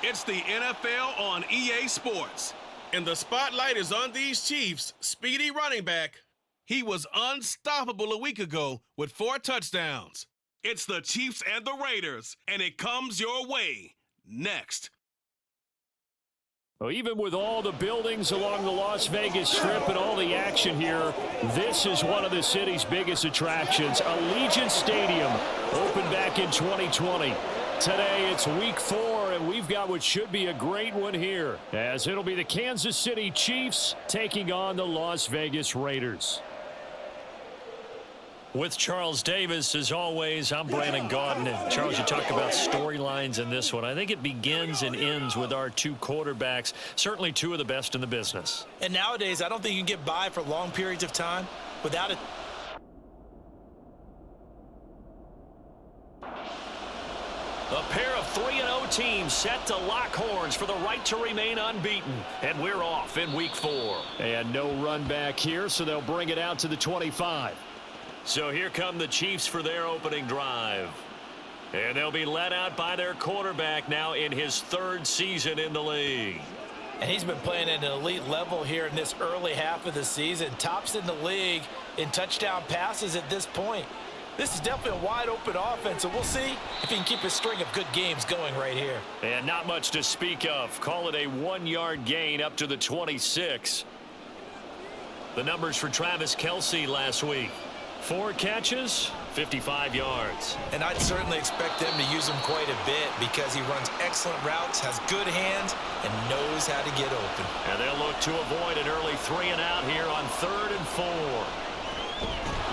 It's the NFL on EA Sports. And the spotlight is on these Chiefs' speedy running back. He was unstoppable a week ago with 4 touchdowns. It's the Chiefs and the Raiders, and it comes your way next. Well, even with all the buildings along the Las Vegas Strip and all the action here, this is one of the city's biggest attractions. Allegiant Stadium opened back in 2020. Today it's week 4, and we've got what should be a great one here, as it'll be the Kansas City Chiefs taking on the Las Vegas Raiders. With Charles Davis, as always, I'm Brandon Gaudin. And Charles, you talk about storylines in this one. I think it begins and ends with our 2 quarterbacks, certainly 2 of the best in the business. And nowadays, I don't think you can get by for long periods of time without it. A pair of 3-0 teams set to lock horns for the right to remain unbeaten. And we're off in week 4. And no run back here, so they'll bring it out to the 25. So here come the Chiefs for their opening drive. And they'll be led out by their quarterback now in his 3rd season in the league. And he's been playing at an elite level here in this early half of the season. Tops in the league in touchdown passes at this point. This is definitely a wide-open offense, and we'll see if he can keep a string of good games going right here. And not much to speak of. Call it a 1-yard gain up to the 26. The numbers for Travis Kelce last week. 4 catches, 55 yards. And I'd certainly expect them to use him quite a bit because he runs excellent routes, has good hands, and knows how to get open. And they'll look to avoid an early 3-and-out here on 3rd and 4.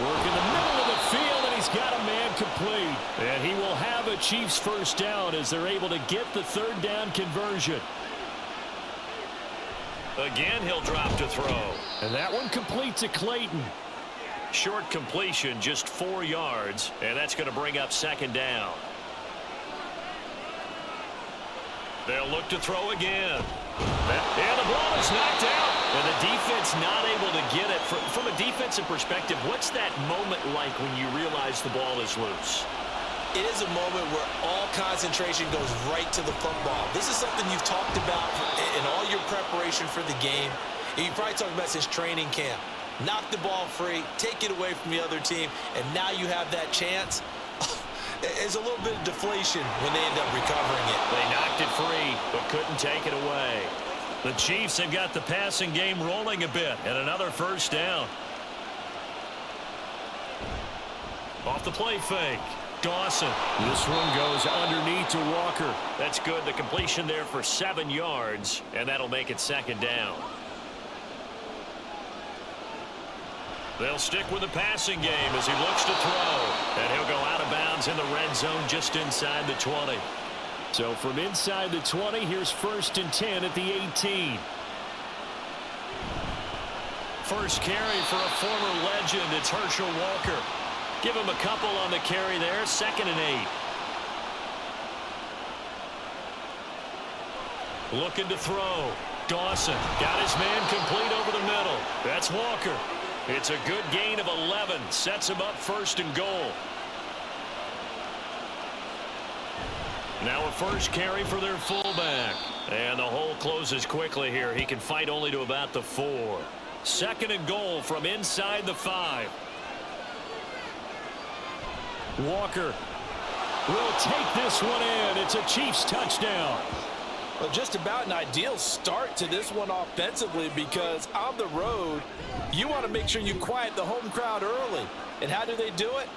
Work in the middle of the field, and he's got a man complete. And he will have a Chiefs first down as they're able to get the 3rd down conversion. Again, he'll drop to throw. And that one complete to Clayton. Short completion, just 4 yards, and that's going to bring up 2nd down. They'll look to throw again. And the ball is knocked out. And the defense not able to get it. From a defensive perspective, what's that moment like when you realize the ball is loose? It is a moment where all concentration goes right to the football. This is something you've talked about in all your preparation for the game. And you probably talked about since training camp. Knock the ball free, take it away from the other team, and now you have that chance. There's a little bit of deflation when they end up recovering it. They knocked it free, but couldn't take it away. The Chiefs have got the passing game rolling a bit, and another first down. Off the play fake. Dawson. This one goes underneath to Walker. That's good. The completion there for 7 yards, and that'll make it 2nd down. They'll stick with the passing game as he looks to throw. And he'll go out of bounds in the red zone just inside the 20. So from inside the 20, here's 1st and 10 at the 18. First carry for a former legend. It's Herschel Walker. Give him a couple on the carry there. 2nd and 8. Looking to throw. Dawson got his man complete over the middle. That's Walker. It's a good gain of 11. Sets him up 1st and goal. Now a first carry for their fullback. And the hole closes quickly here. He can fight only to about the 4. 2nd and goal from inside the 5. Walker will take this one in. It's a Chiefs touchdown. Well, just about an ideal start to this one offensively because on the road, you want to make sure you quiet the home crowd early. And how do they do it?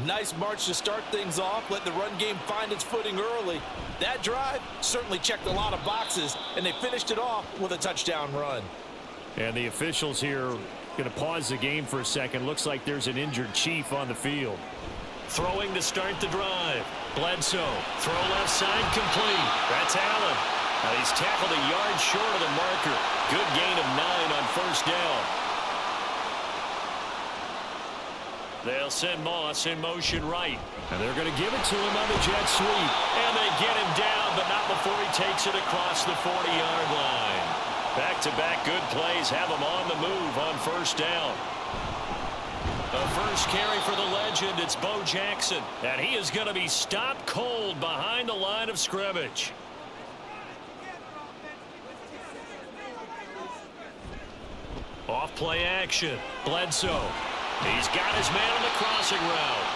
Nice march to start things off, let the run game find its footing early. That drive certainly checked a lot of boxes, and they finished it off with a touchdown run. And the officials here going to pause the game for a second. Looks like there's an injured Chief on the field. Throwing to start the drive. Bledsoe, throw left side complete. That's Allen. Now he's tackled a yard short of the marker. Good gain of 9 on 1st down. They'll send Moss in motion right. And they're going to give it to him on the jet sweep. And they get him down, but not before he takes it across the 40-yard line. Back-to-back good plays have him on the move on 1st down. The first carry for the legend, it's Bo Jackson. And he is going to be stopped cold behind the line of scrimmage. Off play action. Bledsoe. He's got his man on the crossing route.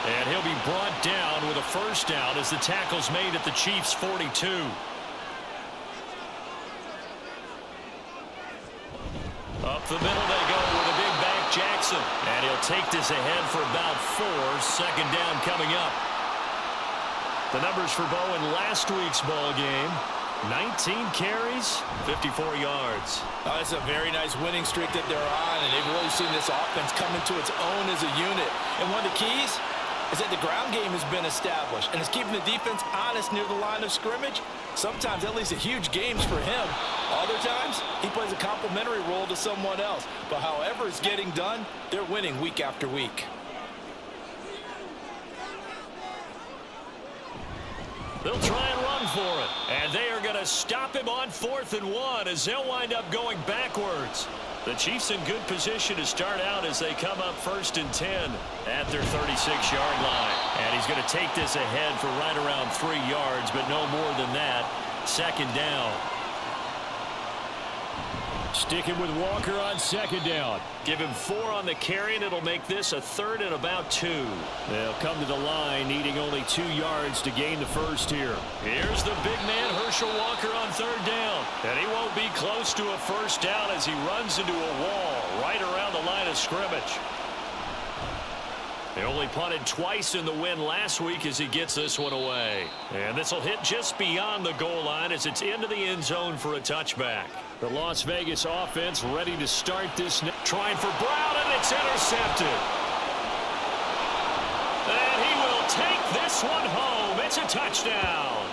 And he'll be brought down with a first down as the tackle's made at the Chiefs' 42. Up the middle they go with a big back Jackson. And he'll take this ahead for about 4. Second down coming up. The numbers for Bo in last week's ball game. 19 carries, 54 yards. Oh, it's a very nice winning streak that they're on, and they've really seen this offense come into its own as a unit. And one of the keys is that the ground game has been established, and it's keeping the defense honest near the line of scrimmage. Sometimes that leads to huge games for him. Other times, he plays a complementary role to someone else. But however it's getting done, they're winning week after week. They'll try and run for it. And they are going to stop him on 4th and 1 as they'll wind up going backwards. The Chiefs in good position to start out as they come up 1st and 10 at their 36-yard line. And he's going to take this ahead for right around 3 yards, but no more than that. Second down. Sticking with Walker on second down. Give him 4 on the carry, and it'll make this a 3rd and about 2. They'll come to the line, needing only 2 yards to gain the first here. Here's the big man, Herschel Walker, on 3rd down. And he won't be close to a first down as he runs into a wall right around the line of scrimmage. They only punted twice in the win last week as he gets this one away. And this will hit just beyond the goal line as it's into the end zone for a touchback. The Las Vegas offense ready to start this. Trying for Brown, and it's intercepted. And he will take this one home. It's a touchdown.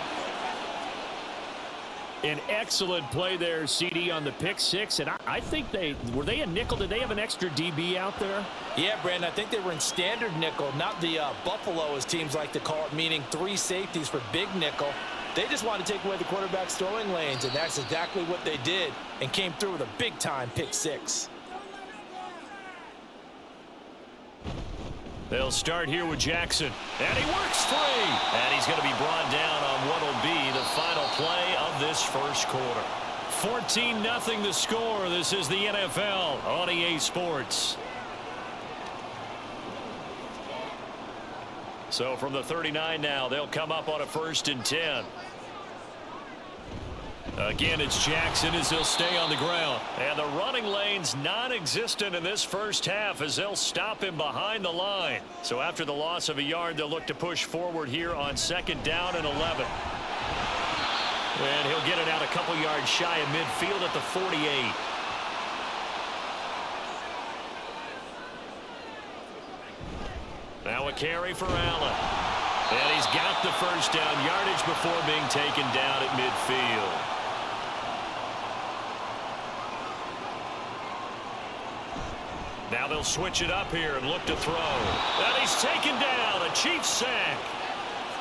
An excellent play there, CD, on the pick six. And I think were they a nickel? Did they have an extra DB out there? Yeah, Brandon, I think they were in standard nickel, not the Buffalo, as teams like to call it, meaning 3 safeties for big nickel. They just wanted to take away the quarterback's throwing lanes, and that's exactly what they did, and came through with a big-time pick six. They'll start here with Jackson. And he works free. And he's going to be brought down on what will be the final play of this first quarter. 14-0 the score. This is the NFL on EA Sports. So from the 39 now, they'll come up on a 1st and 10. Again, it's Jackson as he'll stay on the ground. And the running lane's non-existent in this first half as they'll stop him behind the line. So after the loss of a yard, they'll look to push forward here on 2nd down and 11. And he'll get it out a couple yards shy of midfield at the 48. Now a carry for Allen. And he's got the first down yardage before being taken down at midfield. Now they'll switch it up here and look to throw. And he's taken down. A Chiefs sack.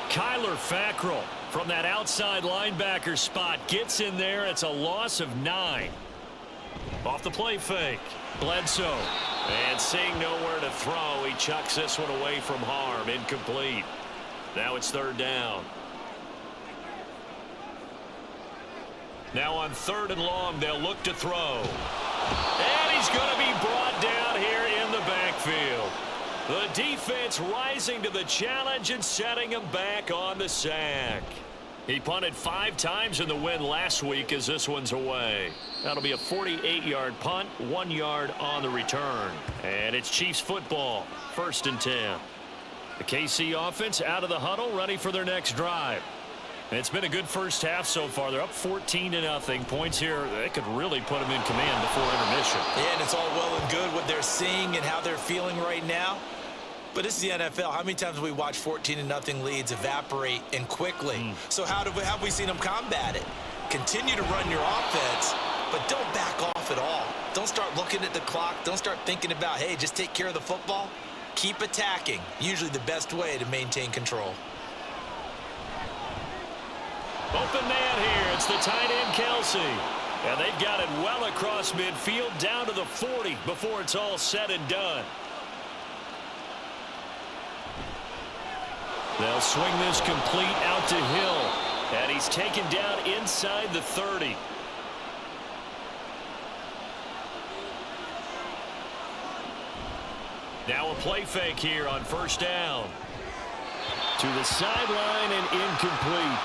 Kyler Fackrell from that outside linebacker spot gets in there. It's a loss of 9. Off the play fake. Bledsoe. And seeing nowhere to throw, he chucks this one away from harm. Incomplete. Now it's 3rd down. Now on 3rd and long, they'll look to throw. And he's going to be brought down here in the backfield. The defense rising to the challenge and setting him back on the sack. He punted 5 times in the win last week as this one's away. That'll be a 48-yard punt, 1 yard on the return. And it's Chiefs football, 1st and 10. The KC offense out of the huddle, ready for their next drive. It's been a good first half so far. They're up 14-0. Points here, they could really put them in command before intermission. Yeah, and it's all well and good what they're seeing and how they're feeling right now. But this is the NFL. How many times have we watched 14-0 leads evaporate and quickly? So how have we seen them combat it? Continue to run your offense, but don't back off at all. Don't start looking at the clock. Don't start thinking about, hey, just take care of the football. Keep attacking. Usually the best way to maintain control. Open man here. It's the tight end, Kelsey. And they've got it well across midfield down to the 40 before it's all said and done. They'll swing this complete out to Hill. And he's taken down inside the 30. Now a play fake here on first down. To the sideline and incomplete.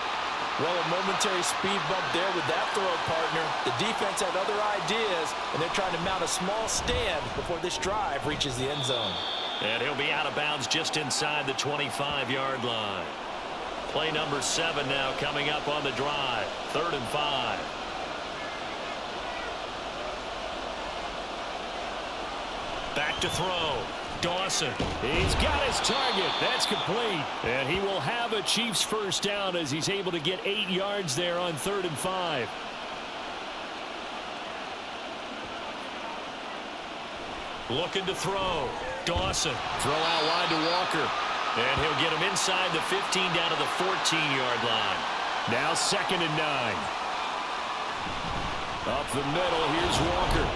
Well, a momentary speed bump there with that throw, partner. The defense had other ideas, and they're trying to mount a small stand before this drive reaches the end zone. And he'll be out of bounds just inside the 25-yard line. Play number 7 now coming up on the drive. 3rd and 5. Back to throw. Dawson. He's got his target. That's complete. And he will have a Chiefs first down as he's able to get 8 yards there on 3rd and 5. Looking to throw. Dawson. Throw out wide to Walker. And he'll get him inside the 15 down to the 14-yard line. Now 2nd and 9. Up the middle, here's Walker.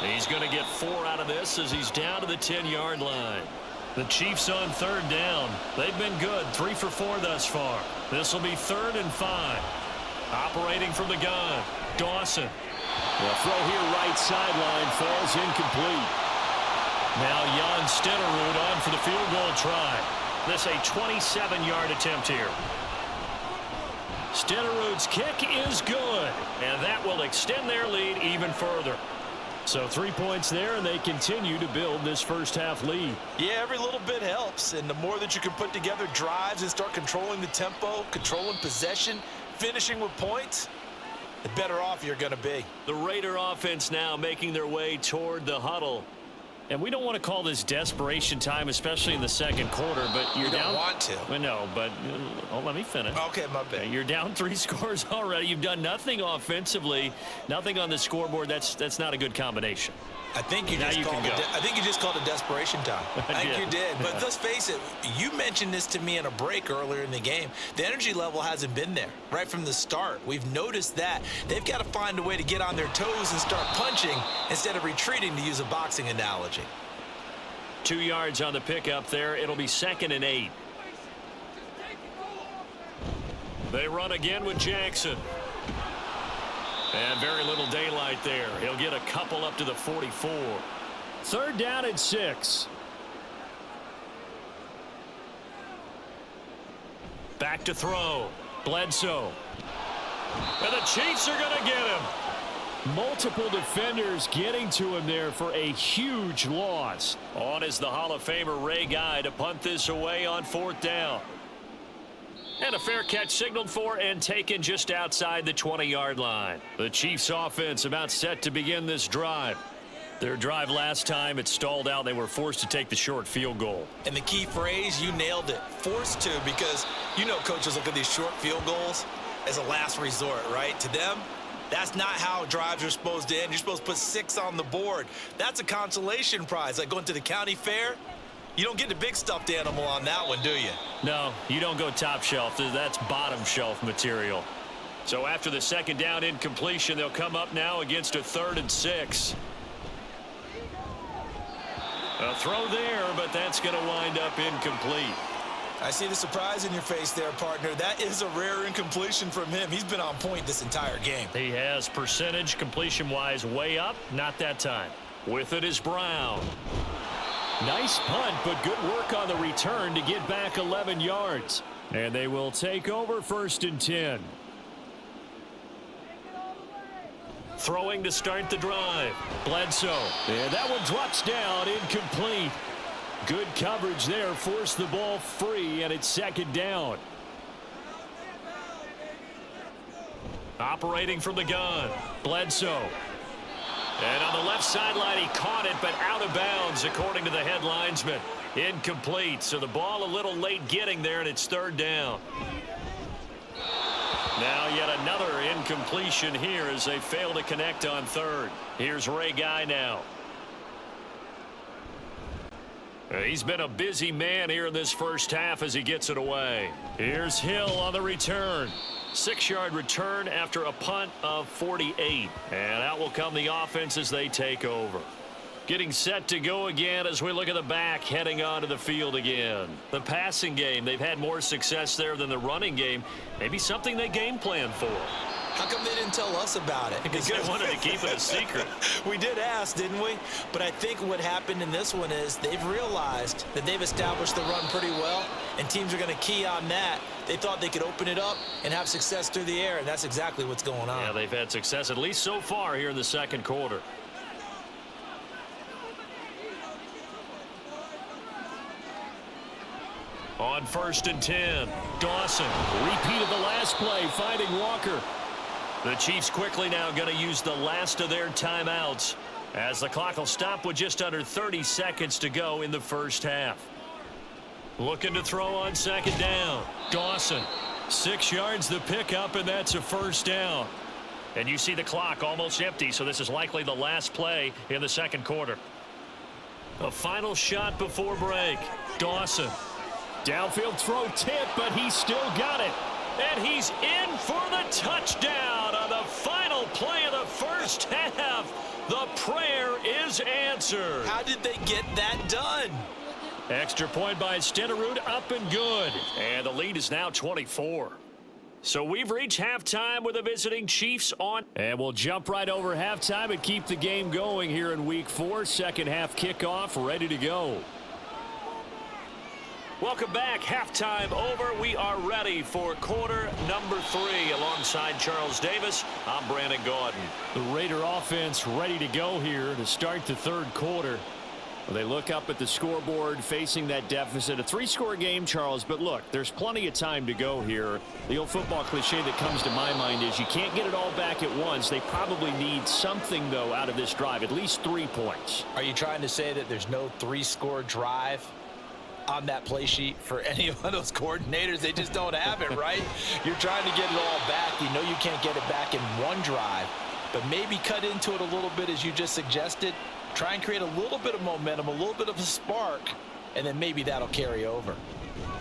He's going to get 4 out of this as he's down to the 10-yard line. The Chiefs on 3rd down. They've been good, 3 for 4 thus far. This will be 3rd and 5. Operating from the gun, Dawson. The throw here right sideline falls incomplete. Now Jan Stenerud on for the field goal try. This a 27-yard attempt here. Stenerud's kick is good, and that will extend their lead even further. So 3 points there, and they continue to build this first half lead. Yeah, every little bit helps, and the more that you can put together drives and start controlling the tempo, controlling possession, finishing with points, the better off you're going to be. The Raider offense now making their way toward the huddle. And we don't want to call this desperation time, especially in the second quarter, but you're down. You don't want to. Well, no, but let me finish. Okay, my bad. You're down 3 scores already. You've done nothing offensively, nothing on the scoreboard. That's not a good combination. I think you just called it desperation time. I think you did. But let's face it, you mentioned this to me in a break earlier in the game. The energy level hasn't been there right from the start. We've noticed that. They've got to find a way to get on their toes and start punching instead of retreating, to use a boxing analogy. 2 yards on the pickup there. It'll be 2nd and 8. They run again with Jackson. And very little daylight there. He'll get a couple up to the 44. 3rd down and 6. Back to throw. Bledsoe. And the Chiefs are going to get him. Multiple defenders getting to him there for a huge loss. On is the Hall of Famer Ray Guy to punt this away on 4th down. And a fair catch signaled for and taken just outside the 20-yard line. The Chiefs offense about set to begin this drive. Their drive last time, it stalled out. They were forced to take the short field goal. And the key phrase, you nailed it. Forced to, because you know coaches look at these short field goals as a last resort, right? To them, that's not how drives are supposed to end. You're supposed to put 6 on the board. That's a consolation prize, like going to the county fair. You don't get the big stuffed animal on that one, do you? No, you don't go top shelf. That's bottom shelf material. So after the 2nd down incompletion, they'll come up now against a 3rd and 6. A throw there, but that's going to wind up incomplete. I see the surprise in your face there, partner. That is a rare incompletion from him. He's been on point this entire game. He has percentage completion-wise way up. Not that time. With it is Brown. Nice punt, but good work on the return to get back 11 yards. And they will take over 1st and 10. Throwing to start the drive. Bledsoe. And that one drops down, incomplete. Good coverage there, forced the ball free, and it's 2nd down. Operating from the gun. Bledsoe. And on the left sideline, he caught it, but out of bounds, according to the head linesman. Incomplete, so the ball a little late getting there, and it's 3rd down. Now yet another incompletion here as they fail to connect on 3rd. Here's Ray Guy now. He's been a busy man here in this first half as he gets it away. Here's Hill on the return. 6-yard return after a punt of 48. And out will come the offense as they take over. Getting set to go again as we look at the back heading onto the field again. The passing game, they've had more success there than the running game. Maybe something they game plan for. How come they didn't tell us about it? Because they wanted to keep it a secret. We did ask, didn't we? But I think what happened in this one is they've realized that they've established the run pretty well, and teams are going to key on that. They thought they could open it up and have success through the air, and that's exactly what's going on. Yeah, they've had success, at least so far here in the second quarter. On 1st and 10, Dawson. Repeat of the last play, finding Walker. The Chiefs quickly now going to use the last of their timeouts as the clock will stop with just under 30 seconds to go in the first half. Looking to throw on 2nd down. Dawson. 6 yards the pickup, and that's a first down. And you see the clock almost empty, so this is likely the last play in the second quarter. A final shot before break. Dawson. Downfield throw tip, but he's still got it. And he's in for the touchdown on the final play of the first half. The prayer is answered. How did they get that done? Extra point by Stenerud, up and good. And the lead is now 24. So we've reached halftime with the visiting Chiefs on. And we'll jump right over halftime and keep the game going here in Week 4. Second half kickoff, ready to go. Welcome back. Halftime over. We are ready for quarter number 3. Alongside Charles Davis, I'm Brandon Gaudin. The Raider offense ready to go here to start the third quarter. They look up at the scoreboard facing that deficit. A 3-score game, Charles, but look, there's plenty of time to go here. The old football cliche that comes to my mind is you can't get it all back at once. They probably need something, though, out of this drive, at least 3 points. Are you trying to say that there's no 3-score drive on that play sheet for any of those coordinators? They just don't have it, right? You're trying to get it all back. You know you can't get it back in one drive, but maybe cut into it a little bit as you just suggested. Try and create a little bit of momentum, a little bit of a spark, and then maybe that'll carry over.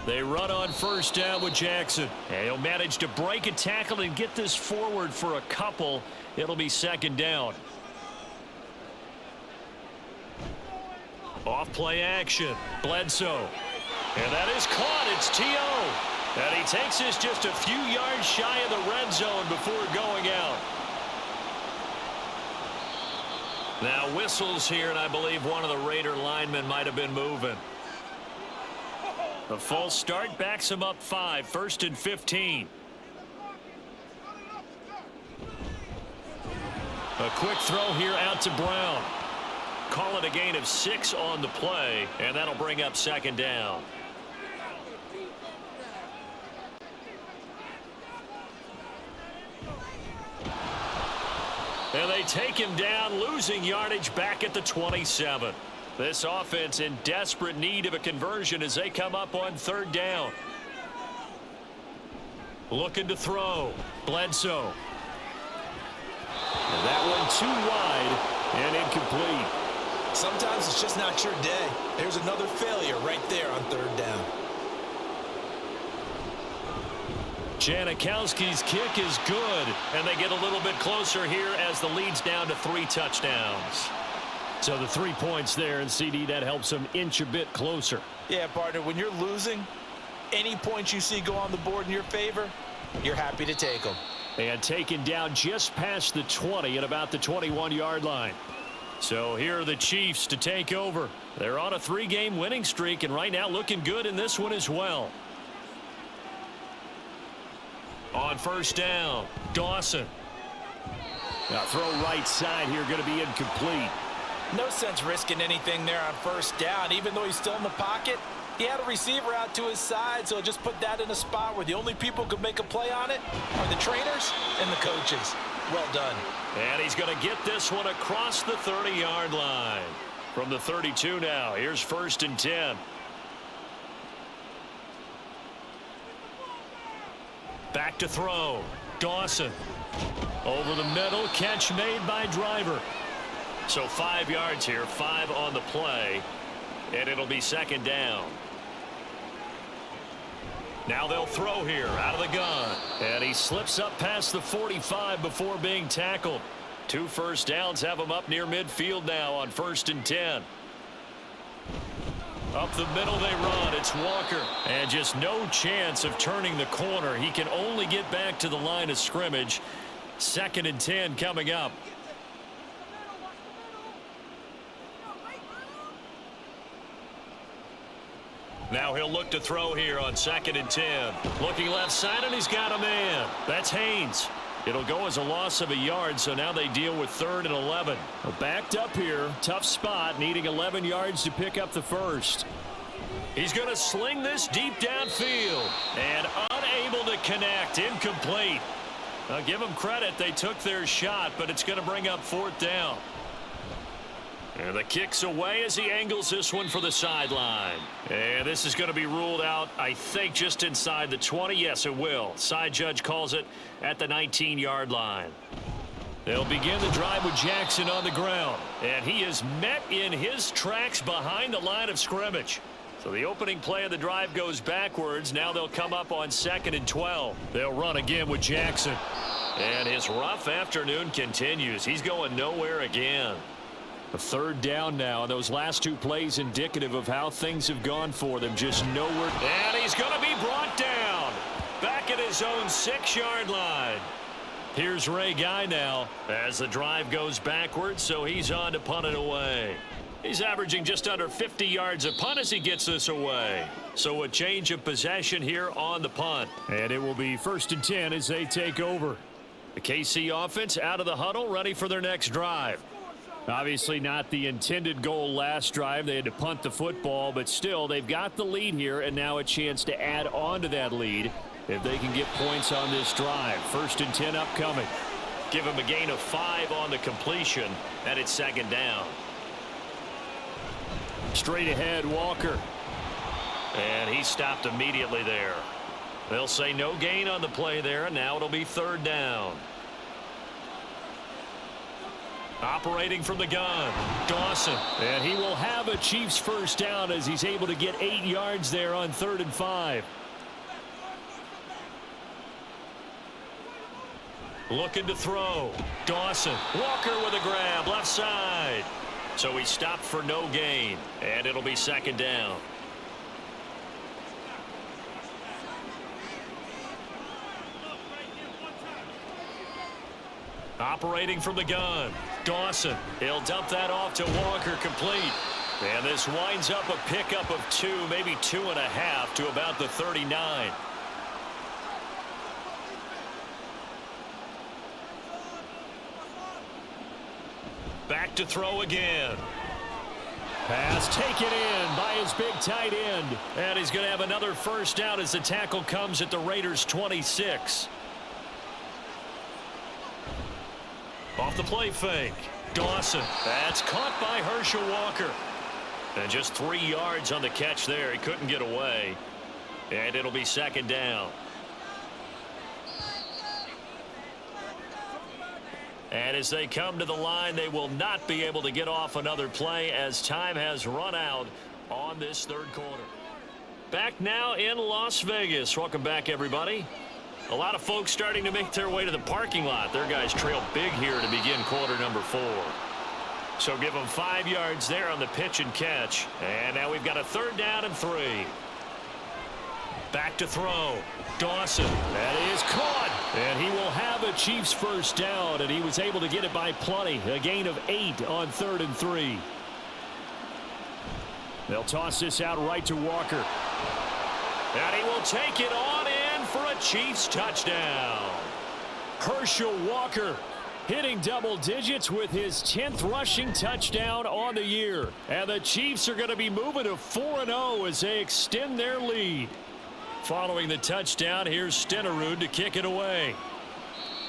They run on 1st down with Jackson. And he'll manage to break a tackle and get this forward for a couple. It'll be 2nd down. Off play action. Bledsoe. And that is caught. It's T.O. And he takes this just a few yards shy of the red zone before going out. Now whistles here, and I believe one of the Raider linemen might have been moving. A false start backs him up 5. 1st and 15. A quick throw here out to Brown. Call it a gain of 6 on the play, and that'll bring up 2nd down. And they take him down, losing yardage back at the 27. This offense in desperate need of a conversion as they come up on 3rd down. Looking to throw. Bledsoe. And that one too wide and incomplete. Sometimes it's just not your day. There's another failure right there on 3rd down. Janikowski's kick is good, and they get a little bit closer here as the lead's down to 3 touchdowns. So the 3 points there, and CD, that helps them inch a bit closer. Yeah, partner, when you're losing, any points you see go on the board in your favor, you're happy to take them. And taken down just past the 20 at about the 21-yard line. So here are the Chiefs to take over. They're on a 3-game winning streak, and right now looking good in this one as well. On 1st down, Dawson. Now throw right side here, going to be incomplete. No sense risking anything there on 1st down. Even though he's still in the pocket, he had a receiver out to his side, so just put that in a spot where the only people who can make a play on it are the trainers and the coaches. Well done. And he's going to get this one across the 30-yard line. From the 32 now, here's 1st and 10. Back to throw. Dawson. Over the middle. Catch made by Driver. So 5 yards here. 5 on the play. And it'll be 2nd down. Now they'll throw here out of the gun. And he slips up past the 45 before being tackled. 2 first downs have him up near midfield now on 1st and 10. Up the middle they run. It's Walker. And just no chance of turning the corner. He can only get back to the line of scrimmage. 2nd and 10 coming up. Now he'll look to throw here on 2nd and 10. Looking left side, and he's got a man. That's Haynes. It'll go as a loss of a yard, so now they deal with 3rd and 11. Well, backed up here, tough spot, needing 11 yards to pick up the first. He's going to sling this deep downfield, and unable to connect, incomplete. I'll give them credit, they took their shot, but it's going to bring up 4th down. And the kick's away as he angles this one for the sideline. And this is going to be ruled out, I think, just inside the 20. Yes, it will. Side judge calls it at the 19-yard line. They'll begin the drive with Jackson on the ground. And he is met in his tracks behind the line of scrimmage. So the opening play of the drive goes backwards. Now they'll come up on 2nd and 12. They'll run again with Jackson. And his rough afternoon continues. He's going nowhere again. A 3rd down now, and those last 2 plays indicative of how things have gone for them. Just nowhere. And he's going to be brought down back at his own 6-yard line. Here's Ray Guy now as the drive goes backwards, so he's on to punt it away. He's averaging just under 50 yards a punt as he gets this away. So a change of possession here on the punt. And it will be 1st and 10 as they take over. The KC offense out of the huddle, ready for their next drive. Obviously not the intended goal last drive. They had to punt the football, but still they've got the lead here, and now a chance to add on to that lead if they can get points on this drive. 1st and 10 upcoming. Give him a gain of 5 on the completion, and it's 2nd down. Straight ahead, Walker. And he stopped immediately there. They'll say no gain on the play there, and now it'll be 3rd down. Operating from the gun, Dawson. And he will have a Chiefs 1st down as he's able to get 8 yards there on 3rd and 5. Looking to throw. Dawson. Walker with a grab, left side. So he stopped for no gain, and it'll be 2nd down. Operating from the gun, Dawson. He'll dump that off to Walker, complete. And this winds up a pickup of 2, maybe 2.5 to about the 39. Back to throw again. Pass taken in by his big tight end. And he's going to have another 1st down as the tackle comes at the Raiders' 26. Off the play fake. Dawson. That's caught by Herschel Walker. And just 3 yards on the catch there. He couldn't get away. And it'll be 2nd down. And as they come to the line, they will not be able to get off another play as time has run out on this 3rd quarter. Back now in Las Vegas. Welcome back, everybody. A lot of folks starting to make their way to the parking lot. Their guys trail big here to begin quarter number 4. So give them 5 yards there on the pitch and catch. And now we've got a 3rd down and 3. Back to throw. Dawson. That is caught. And he will have a Chiefs 1st down, and he was able to get it by plenty. A gain of 8 on 3rd and 3. They'll toss this out right to Walker. And he will take it on in for a Chiefs touchdown. Herschel Walker hitting double digits with his 10th rushing touchdown on the year. And the Chiefs are going to be moving to 4-0 as they extend their lead. Following the touchdown, here's Stenerud to kick it away.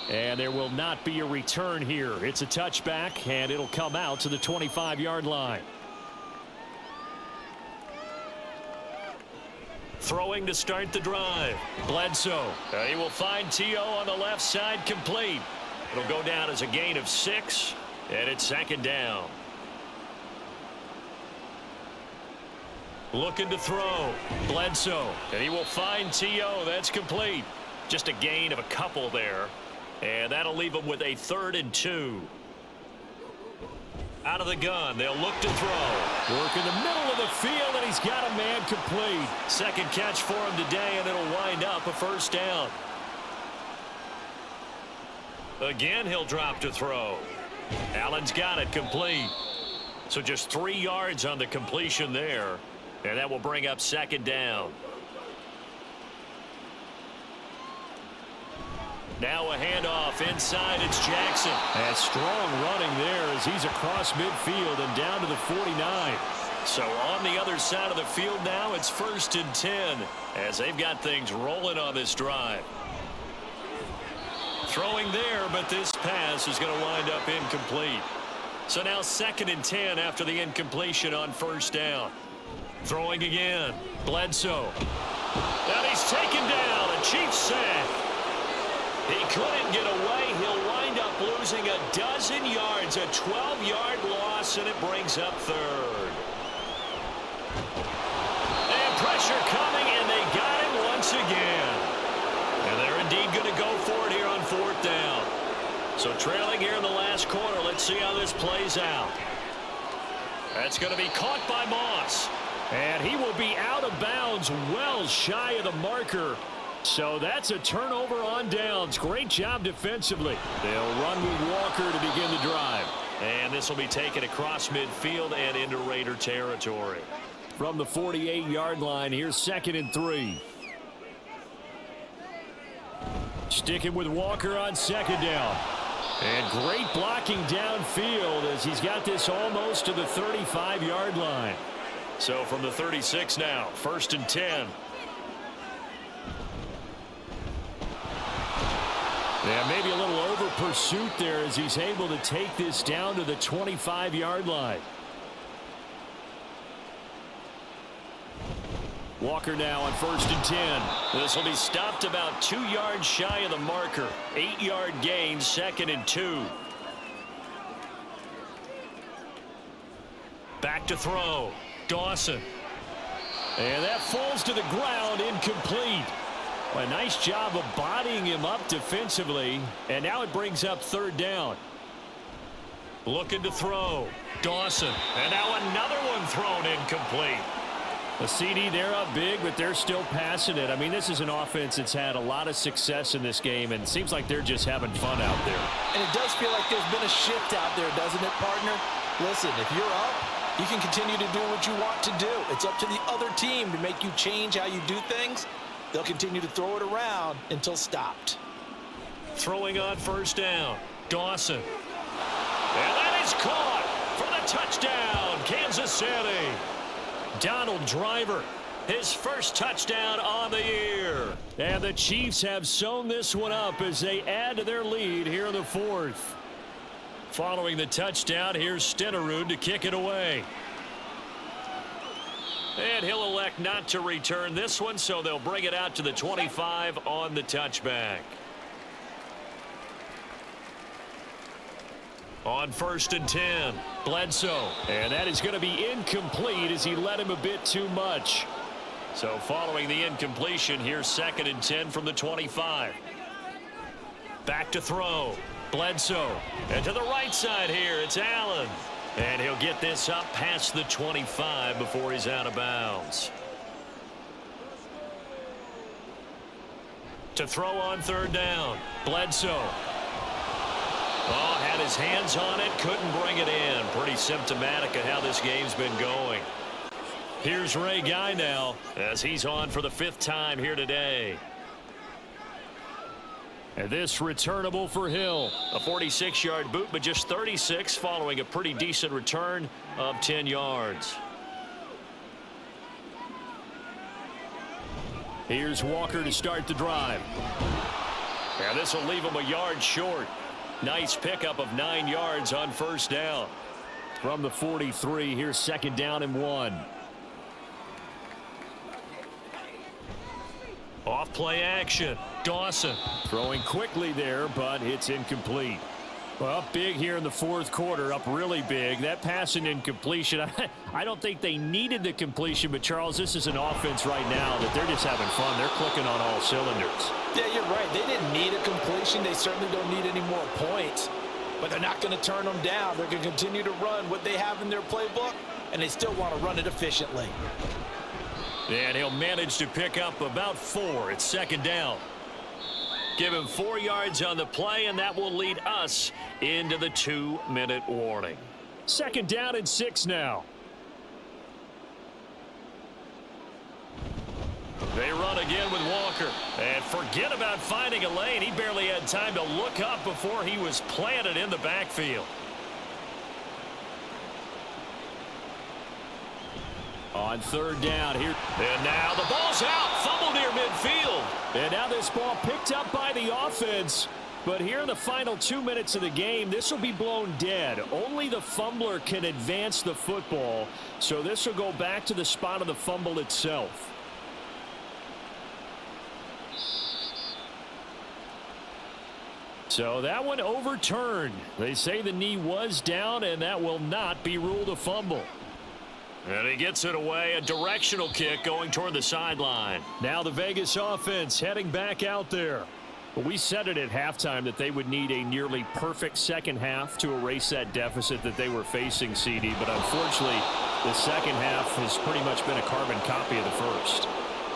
And there will not be a return here. It's a touchback, and it'll come out to the 25-yard line. Throwing to start the drive. Bledsoe. He will find T.O. on the left side, complete. It'll go down as a gain of 6, and it's 2nd down. Looking to throw. Bledsoe. And he will find T.O. That's complete. Just a gain of a couple there. And that'll leave him with a 3rd and 2. Out of the gun, they'll look to throw. Work in the middle of the field, and he's got a man complete. 2nd catch for him today, and it'll wind up a 1st down. Again, he'll drop to throw. Allen's got it complete. So just 3 yards on the completion there. And that will bring up second down. Now a handoff inside. It's Jackson. And strong running there as he's across midfield and down to the 49. So on the other side of the field now, it's 1st and 10 as they've got things rolling on this drive. Throwing there, but this pass is going to wind up incomplete. So now 2nd and 10 after the incompletion on 1st down. Throwing again. Bledsoe. And he's taken down. A Chiefs sack. He couldn't get away. He'll wind up losing a dozen yards. A 12-yard loss, and it brings up 3rd. And pressure coming, and they got him once again. And they're indeed going to go for it here on 4th down. So trailing here in the last quarter. Let's see how this plays out. That's going to be caught by Moss. And he will be out of bounds well shy of the marker. So that's a turnover on downs. Great job defensively. They'll run with Walker to begin the drive. And this will be taken across midfield and into Raider territory. From the 48-yard line, here's 2nd and 3. Sticking with Walker on 2nd down. And great blocking downfield as he's got this almost to the 35-yard line. So from the 36 now, 1st and 10. Yeah, maybe a little over pursuit there as he's able to take this down to the 25-yard line. Walker now on 1st and 10. This will be stopped about 2 yards shy of the marker. 8-yard gain, 2nd and 2. Back to throw. Dawson. And that falls to the ground, incomplete. A nice job of bodying him up defensively. And now it brings up 3rd down. Looking to throw. Dawson. And now another one thrown incomplete. A CD, they're up big, but they're still passing it. I mean, this is an offense that's had a lot of success in this game, and it seems like they're just having fun out there. And it does feel like there's been a shift out there, doesn't it, partner? Listen, if you're up, you can continue to do what you want to do. It's up to the other team to make you change how you do things. They'll continue to throw it around until stopped. Throwing on 1st down. Dawson. And that is caught for the touchdown, Kansas City. Donald Driver, his 1st touchdown on the year. And the Chiefs have sewn this one up as they add to their lead here in the 4th. Following the touchdown, here's Stenerud to kick it away. And he'll elect not to return this one, so they'll bring it out to the 25 on the touchback. On 1st and 10, Bledsoe. And that is going to be incomplete as he led him a bit too much. So following the incompletion, here's 2nd and 10 from the 25. Back to throw. Bledsoe. And to the right side here, it's Allen. And he'll get this up past the 25 before he's out of bounds. To throw on 3rd down, Bledsoe. Oh, had his hands on it, couldn't bring it in. Pretty symptomatic of how this game's been going. Here's Ray Guy now as he's on for the 5th time here today. And this returnable for Hill. A 46-yard boot, but just 36 following a pretty decent return of 10 yards. Here's Walker to start the drive. And this will leave him a yard short. Nice pickup of 9 yards on 1st down. From the 43, here's 2nd down and 1. Off play action. Dawson throwing quickly there, but it's incomplete. Well, up big here in the 4th quarter, up really big. That pass and incompletion, I don't think they needed the completion, but Charles, this is an offense right now that they're just having fun. They're clicking on all cylinders. Yeah, you're right. They didn't need a completion. They certainly don't need any more points, but they're not going to turn them down. They're going to continue to run what they have in their playbook, and they still want to run it efficiently. And he'll manage to pick up about 4. It's 2nd down. Give him 4 yards on the play, and that will lead us into the 2-minute warning. 2nd down and 6 now. They run again with Walker. And forget about finding a lane. He barely had time to look up before he was planted in the backfield. On 3rd down here. And now the ball's out. Fumble near midfield. And now this ball picked up by the offense. But here in the final 2 minutes of the game, this will be blown dead. Only the fumbler can advance the football. So this will go back to the spot of the fumble itself. So that one overturned. They say the knee was down, and that will not be ruled a fumble. And he gets it away, a directional kick going toward the sideline. Now the Vegas offense heading back out there. But we said it at halftime that they would need a nearly perfect second half to erase that deficit that they were facing, CD. But unfortunately, the second half has pretty much been a carbon copy of the first.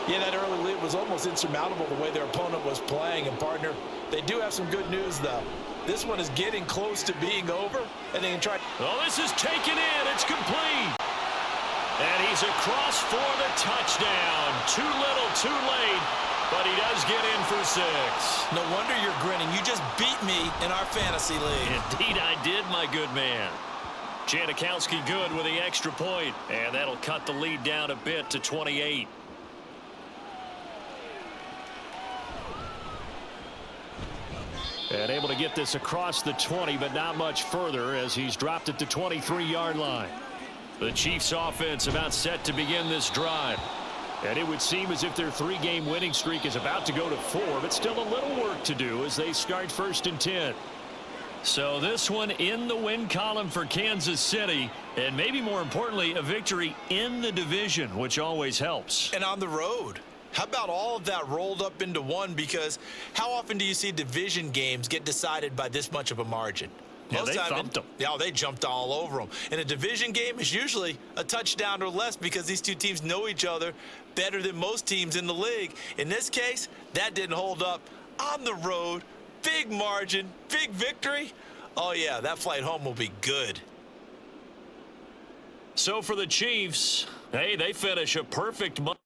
Yeah, that early lead was almost insurmountable the way their opponent was playing. And, partner, they do have some good news, though. This one is getting close to being over, and they can try. Oh, this is taken in. It's complete. And he's across for the touchdown. Too little, too late, but he does get in for 6. No wonder you're grinning. You just beat me in our fantasy league. Indeed, I did, my good man. Janikowski good with the extra point, and that'll cut the lead down a bit to 28. And able to get this across the 20, but not much further as he's dropped it to 23-yard line. The Chiefs offense about set to begin this drive. And it would seem as if their 3-game winning streak is about to go to 4, but still a little work to do as they start 1st and 10. So this one in the win column for Kansas City, and maybe more importantly, a victory in the division, which always helps. And on the road. How about all of that rolled up into one? Because how often do you see division games get decided by this much of a margin? Yeah, they thumped them. Yeah, they jumped all over them. And a division game is usually a touchdown or less because these two teams know each other better than most teams in the league. In this case, that didn't hold up. On the road, big margin, big victory. Oh, yeah, that flight home will be good. So for the Chiefs, hey, they finish a perfect month.